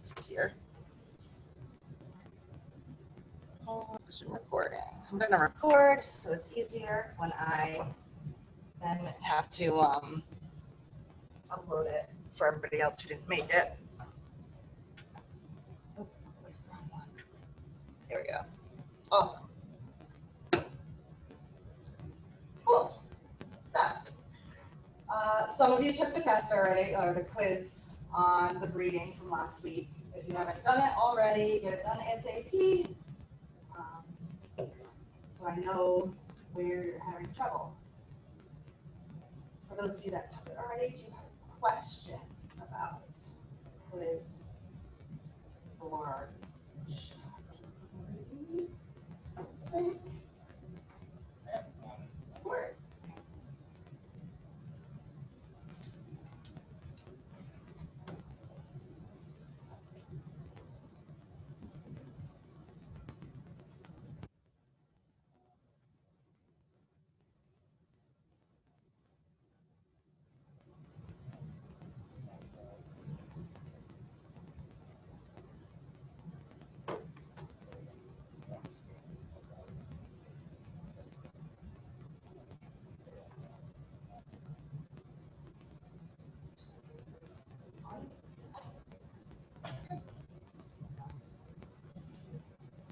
it's easier. Recording. I'm going to record so it's easier when I then have to upload it for everybody else who didn't make it. Oh, where's the wrong one? Here we go. Awesome. Cool. So, some of you took the test already, or the quiz on the breeding from last week. If you haven't done it already, get it done ASAP. So I know where you're having trouble. For those of you that took it already, do you have questions about the quiz or of course.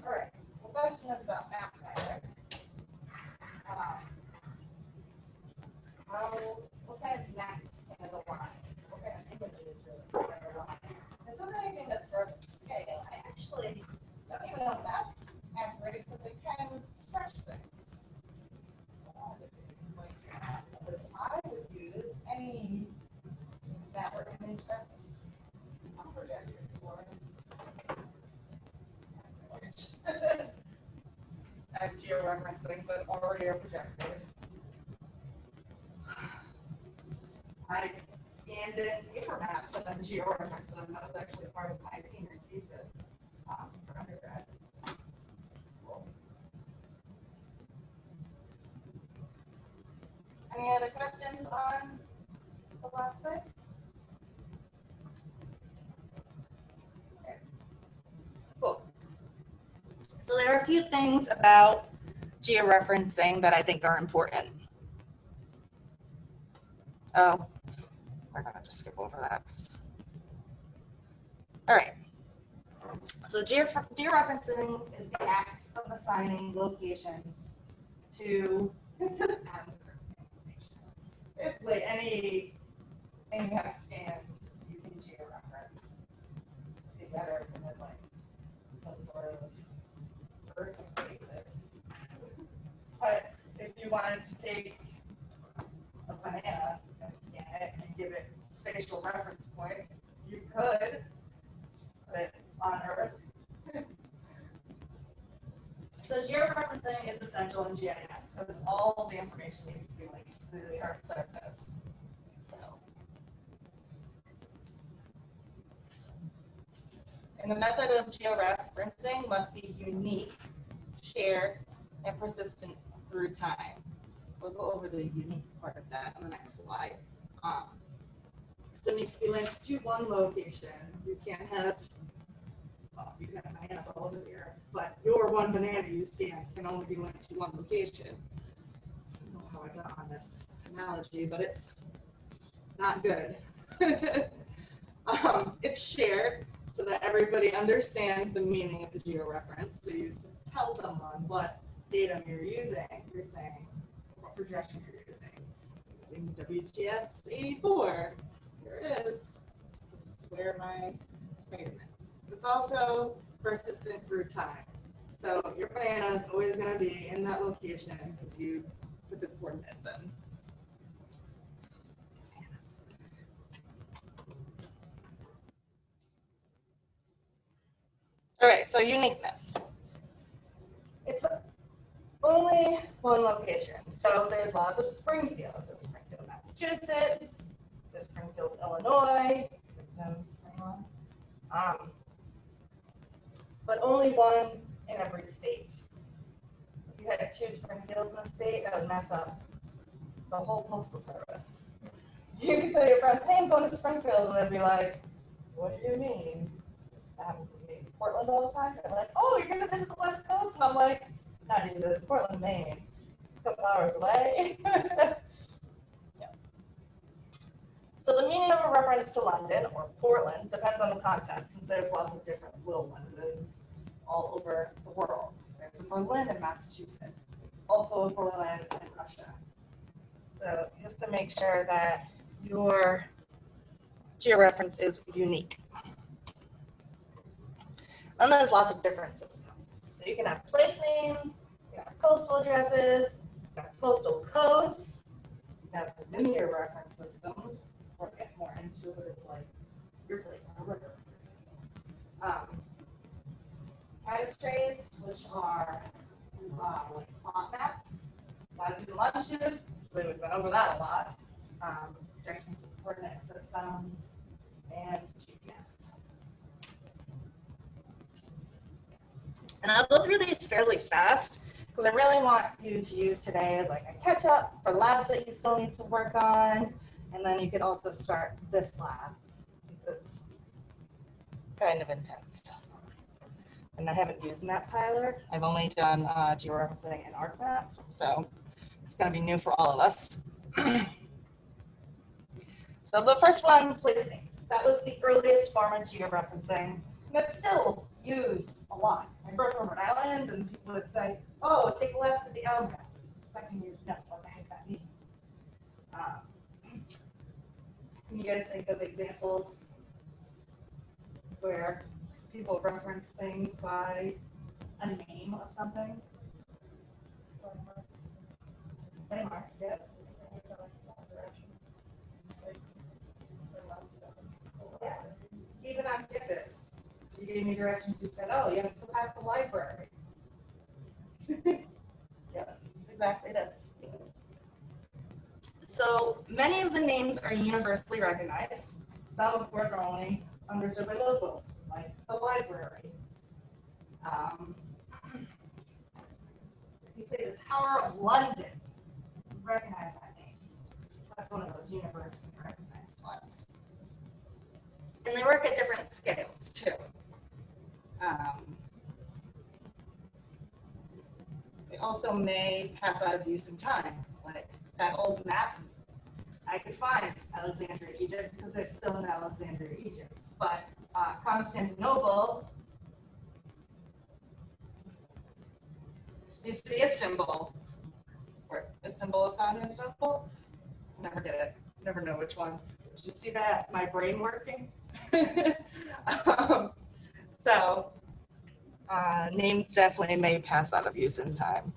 All right, so the question is about map type. What kind of maps can it align? What kind of images can it align? This isn't anything that's for scale. I actually don't even know if that's accurate because it can stretch things. I would use any network image that's projected for I have georeference things that already are projected. I scanned in paper maps and then georeferenced them. That was actually part of my senior thesis for undergrad. Cool. Any other questions on the last quiz? Okay. Cool. So there are a few things about georeferencing that I think are important. Oh, we're going to just skip over that. All right. So georeferencing is the act of assigning locations to basically anything you have scanned, you can georeference together from it, like some sort of vertical basis. But if you wanted to take a banana and scan it and give it spatial reference points, you could put it on Earth. So georeferencing is essential in GIS because all the information needs to be linked to the Earth's surface. And the method of georeferencing must be unique, shared, and persistent through time. We'll go over the unique part of that on the next slide. So it needs to be linked to one location. You can't have, well, you can have bananas all over the Earth, but your one banana you scan can only be linked to one location. I don't know how I got on this analogy, but it's not good. It's shared so that everybody understands the meaning of the georeference. So you tell someone what datum you're using. You're saying what projection you're using. WGS 84. Here it is. This is where my datum is. It's also persistent through time. So your banana is always going to be in that location because you put the coordinates in. All right, so uniqueness. It's only one location. So there's lots of Springfield. There's Springfield, Massachusetts. There's Springfield, Illinois. But only one in every state. If you had 2 Springfields in a state, that would mess up the whole postal service. You could tell your friends, hey, I'm going to Springfield, and they'd be like, what do you mean? That happens with me in Portland all the time. They're like, oh, you're going to visit the West Coast? And I'm like, not even this, Portland, Maine. It's a couple hours away. Yeah. So the meaning of a reference to London or Portland depends on the context, since there's lots of different little Londons all over the world. There's a Berlin in Massachusetts, also a Berlin in Russia. So you have to make sure that your georeference is unique. And there's lots of different systems. So you can have place names, you can have postal addresses, you can have postal codes, you can have linear reference systems, or get more intuitive, like your place on a river. Cadastrales, which are like plot maps, latitude and longitude, so we've been over that a lot. Directions, coordinate systems, and GPS. And I'll go through these fairly fast because I really want you to use today as like a catch-up for labs that you still need to work on, and then you could also start this lab since it's kind of intense. And I haven't used MapTiler. I've only done georeferencing and ArcMap, so it's going to be new for all of us. So the first one, place names. That was the earliest form of georeferencing, and it's still used a lot. I grew up in Rhode Island, and people would say, "Oh, take a left to the Alamance," expecting you to know what the heck that means. Can you guys think of examples where people reference things by a name of something? Landmarks, yeah. Yeah. Even on campus, you gave me directions. You said, "Oh, you have to go past the library." Yeah, it's exactly this. So many of the names are universally recognized. Some, of course, are only understood by locals, like the library. If you say the Tower of London, you recognize that name. That's one of those universally recognized ones. And they work at different scales, too. They also may pass out of use in time, like that old map. I could find Alexandria, Egypt, because they're still in Alexandria, Egypt. But Constantinople used to be Istanbul. Or Istanbul is Constantinople? Never get it. Never know which one. Did you see that? My brain working? Names definitely may pass out of use in time.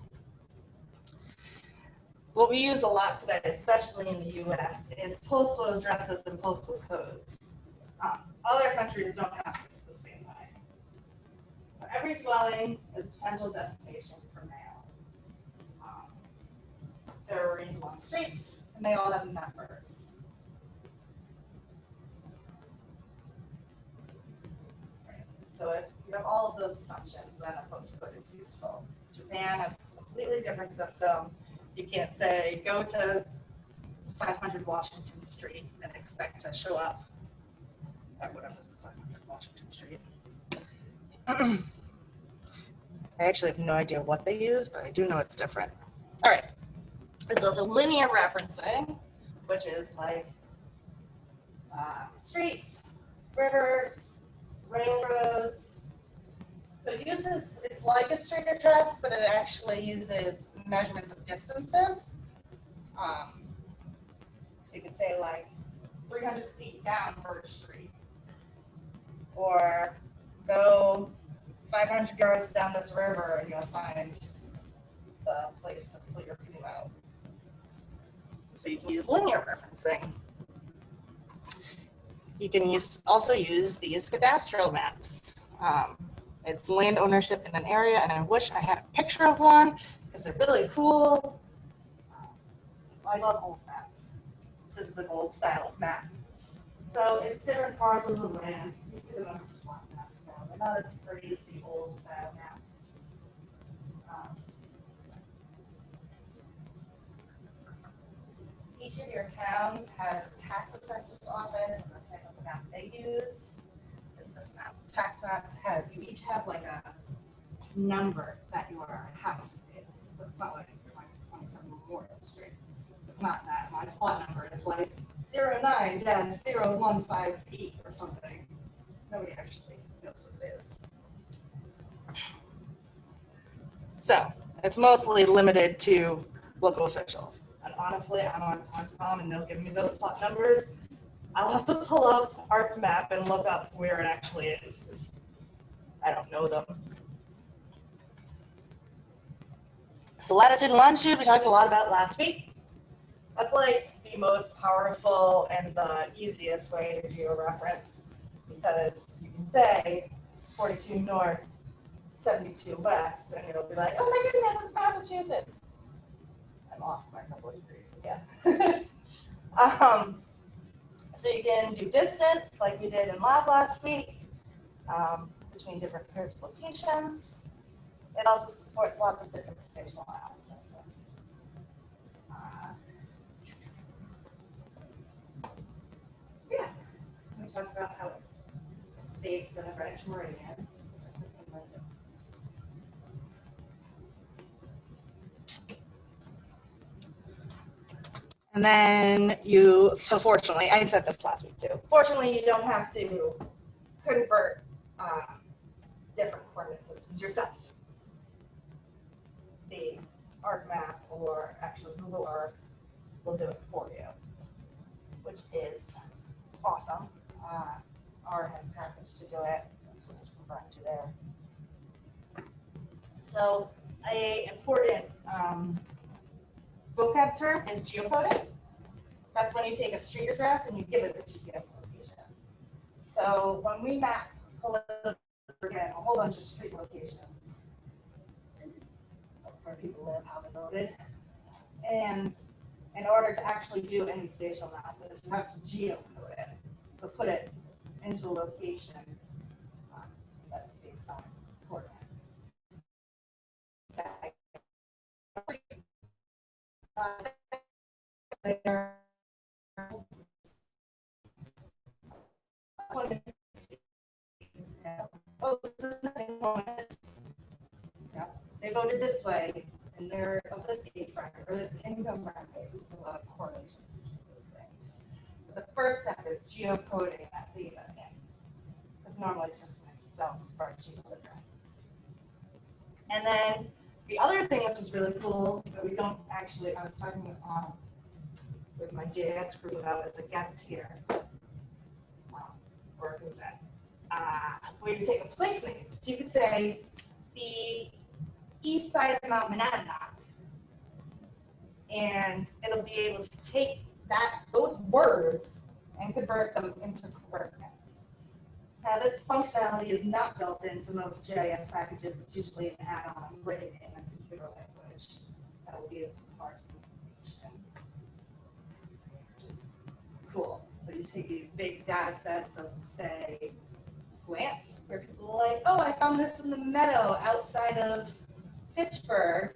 What we use a lot today, especially in the U.S., is postal addresses and postal codes. Other countries don't have this the same way. But every dwelling is a potential destination for mail. They're arranged along streets, and they all have numbers. So if you have all of those assumptions, then a postcode is useful. Japan has a completely different system. You can't say, go to 500 Washington Street and expect to show up at whatever 500 Washington Street. I actually have no idea what they use, but I do know it's different. All right. There's also linear referencing, which is like streets, rivers, railroads. So it uses, it's like a street address, but it actually uses measurements of distances. So you could say like 300 feet down Birch Street, or go 500 yards down this river and you'll find the place to pull your canoe out. So you can use linear referencing. You can also use these cadastral maps. It's land ownership in an area, and I wish I had a picture of one because they're really cool. I love old maps. This is an old style of map. So it's different parcels of land. You see them as flat maps now. They're not as pretty as the old style maps. Each of your towns has a tax assessor's office, and the type of map they use is this map tax map has, you each have like a number that your house is. But it's not like minus 27 Memorial Street. It's not that. My plot number is like 09-0158 or something. Nobody actually knows what it is. So it's mostly limited to local officials. And honestly, I'm on Quantum and they'll give me those plot numbers. I'll have to pull up ArcMap and look up where it actually is. I don't know them. So latitude and longitude, we talked a lot about last week. That's like the most powerful and the easiest way to georeference, because you can say 42 north, 72 west, and you'll be like, oh my goodness, it's Massachusetts. I'm off by a couple of degrees again. So you can do distance, like we did in lab last week, between different pairs of locations. It also supports lots of different spatial analysis. Yeah, we talked about how it's based on a Greenwich meridian. And then so fortunately, I said this last week too, fortunately you don't have to convert different coordinate systems yourself. The ArcMap or actually Google Earth will do it for you, which is awesome. R has a package to do it. That's what it's referring to there. So an important vocab term is geocoding. That's when you take a street address and you give it the GPS locations. So when we map again, a whole bunch of street locations where people live, how they're loaded, and in order to actually do any spatial analysis, you have to geocode it. So put it into a location that's based on coordinates. They voted this way, and they're of this age bracket or this income bracket. There's a lot of correlations between those things. But the first step is geocoding that data in, because normally it's just an Excel spreadsheet of addresses. And then the other thing which is really cool that we don't actually, I was talking with my JS group about as a guest here, or who's that? Where you take a place name. So you could say the east side of Mount Monadnock, and it'll be able to take those words and convert them into coordinates. Now this functionality is not built into most GIS packages. It's usually an add-on written in a computer language that will be able to parse information, which is cool. So you take these big data sets of, say, plants, where people are like, oh, I found this in the meadow outside of Fitchburg,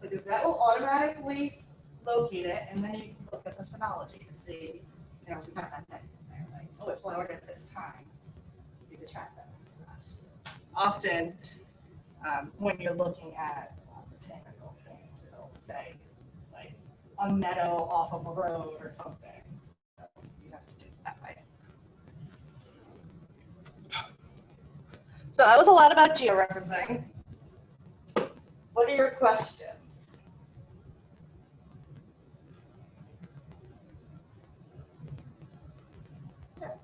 because that will automatically locate it, and then you can look at the phonology to see, if you got that type in there, like, oh, it flowered at this time. You can track that and stuff. Often, when you're looking at botanical things, it'll say, like, a meadow off of a road or something. So you have to do it that way. So that was a lot about georeferencing. What are your questions? Yeah.